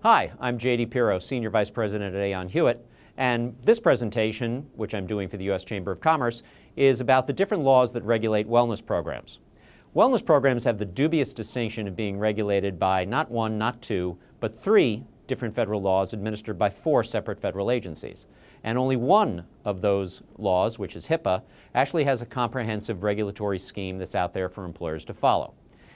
Hi, I'm J.D. Pirro, Senior Vice President at Aon Hewitt, and this presentation, which I'm doing for the U.S. Chamber of Commerce, is about the different laws that regulate wellness programs. Wellness programs have the dubious distinction of being regulated by not one, not two, but three different federal laws administered by four separate federal agencies. And only one of those laws, which is HIPAA, actually has a comprehensive regulatory scheme that's out there for employers to follow.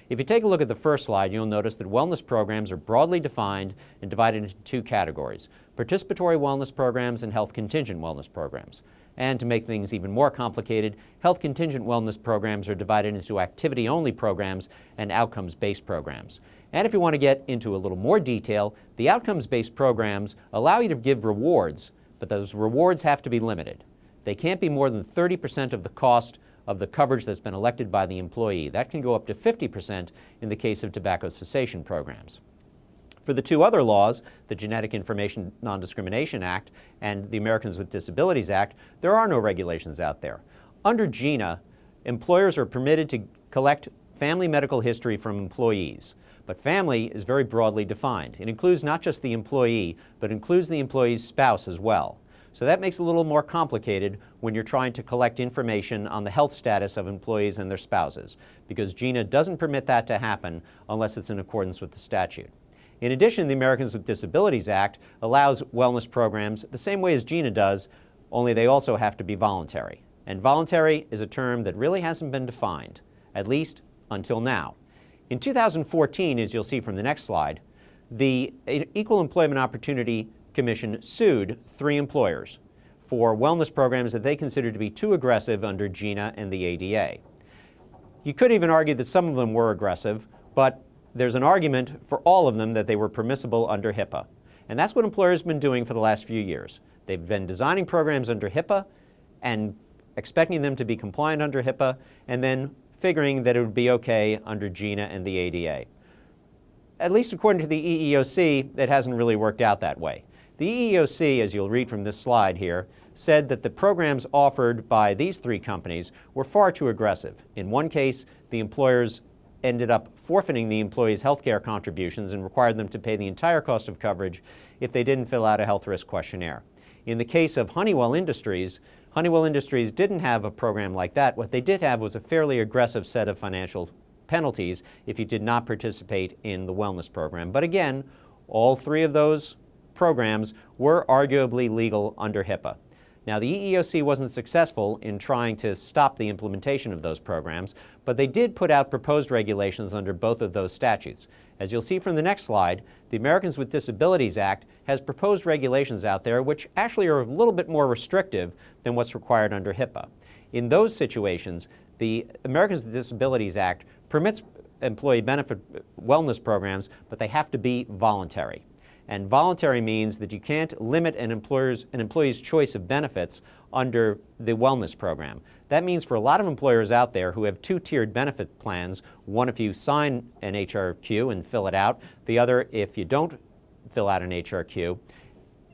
If you take a look at the first slide, you'll notice that wellness programs are broadly defined and divided into two categories: participatory wellness programs and health contingent wellness programs. And to make things even more complicated, health contingent wellness programs are divided into activity-only programs and outcomes-based programs. And if you want to get into a little more detail, the outcomes-based programs allow you to give rewards, but those rewards have to be limited. They can't be more than 30% of the cost of the coverage that's been elected by the employee. That can go up to 50% in the case of tobacco cessation programs. For the two other laws, the Genetic Information Non-Discrimination Act and the Americans with Disabilities Act, there are no regulations out there. Under GINA, employers are permitted to collect family medical history from employees. But family is very broadly defined. It includes not just the employee, but includes the employee's spouse as well. So that makes it a little more complicated when you're trying to collect information on the health status of employees and their spouses, because GINA doesn't permit that to happen unless it's in accordance with the statute. In addition, the Americans with Disabilities Act allows wellness programs the same way as GINA does, only they also have to be voluntary. And voluntary is a term that really hasn't been defined, at least until now. In 2014, as you'll see from the next slide, the Equal Employment Opportunity Commission sued three employers for wellness programs that they considered to be too aggressive under GINA and the ADA. You could even argue that some of them were aggressive, but there's an argument for all of them that they were permissible under HIPAA. And that's what employers have been doing for the last few years. They've been designing programs under HIPAA and expecting them to be compliant under HIPAA, and then figuring that it would be okay under GINA and the ADA. At least according to the EEOC, it hasn't really worked out that way. The EEOC, as you'll read from this slide here, said that the programs offered by these three companies were far too aggressive. In one case, the employers ended up forfeiting the employees' health care contributions and required them to pay the entire cost of coverage if they didn't fill out a health risk questionnaire. In the case of Honeywell Industries didn't have a program like that. What they did have was a fairly aggressive set of financial penalties if you did not participate in the wellness program. But again, all three of those programs were arguably legal under HIPAA. Now, the EEOC wasn't successful in trying to stop the implementation of those programs, but they did put out proposed regulations under both of those statutes. As you'll see from the next slide, the Americans with Disabilities Act has proposed regulations out there which actually are a little bit more restrictive than what's required under HIPAA. In those situations, the Americans with Disabilities Act permits employee benefit wellness programs, but they have to be voluntary. And voluntary means that you can't limit an employee's choice of benefits under the wellness program. That means for a lot of employers out there who have two-tiered benefit plans, one if you sign an HRQ and fill it out, the other if you don't fill out an HRQ.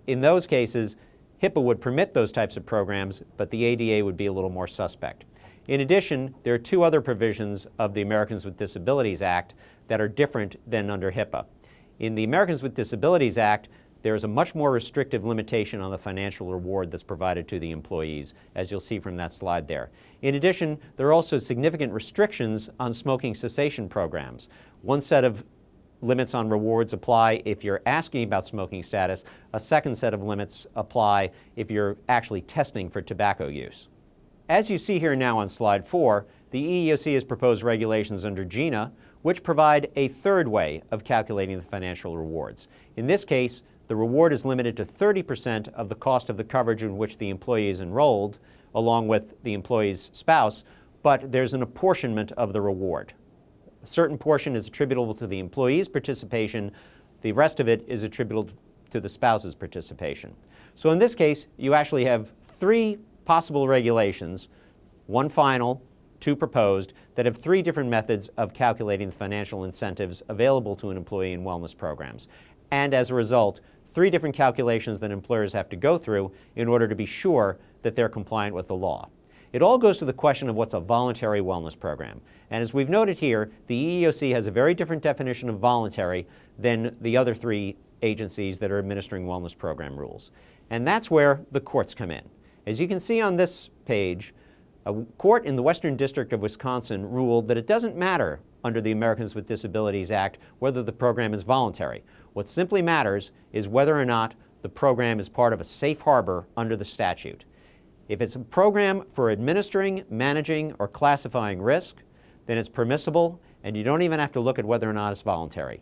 In those cases, HIPAA would permit those types of programs, but the ADA would be a little more suspect. In addition, there are two other provisions of the Americans with Disabilities Act that are different than under HIPAA. In the Americans with Disabilities Act, there is a much more restrictive limitation on the financial reward that's provided to the employees, as you'll see from that slide there. In addition, there are also significant restrictions on smoking cessation programs. One set of limits on rewards apply if you're asking about smoking status. A second set of limits apply if you're actually testing for tobacco use. As you see here now on slide 4, the EEOC has proposed regulations under GINA, which provide a third way of calculating the financial rewards. In this case, the reward is limited to 30% of the cost of the coverage in which the employee is enrolled, along with the employee's spouse, but there's an apportionment of the reward. A certain portion is attributable to the employee's participation. The rest of it is attributable to the spouse's participation. So in this case, you actually have three possible regulations, one final, two proposed, that have three different methods of calculating the financial incentives available to an employee in wellness programs. And as a result, three different calculations that employers have to go through in order to be sure that they're compliant with the law. It all goes to the question of what's a voluntary wellness program. And as we've noted here, the EEOC has a very different definition of voluntary than the other three agencies that are administering wellness program rules. And that's where the courts come in. As you can see on this page, a court in the Western District of Wisconsin ruled that it doesn't matter under the Americans with Disabilities Act whether the program is voluntary. What simply matters is whether or not the program is part of a safe harbor under the statute. If it's a program for administering, managing, or classifying risk, then it's permissible, and you don't even have to look at whether or not it's voluntary.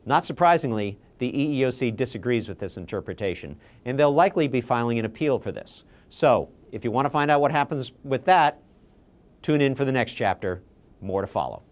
Not surprisingly, the EEOC disagrees with this interpretation, and they'll likely be filing an appeal for this. So, if you want to find out what happens with that, tune in for the next chapter. More to follow.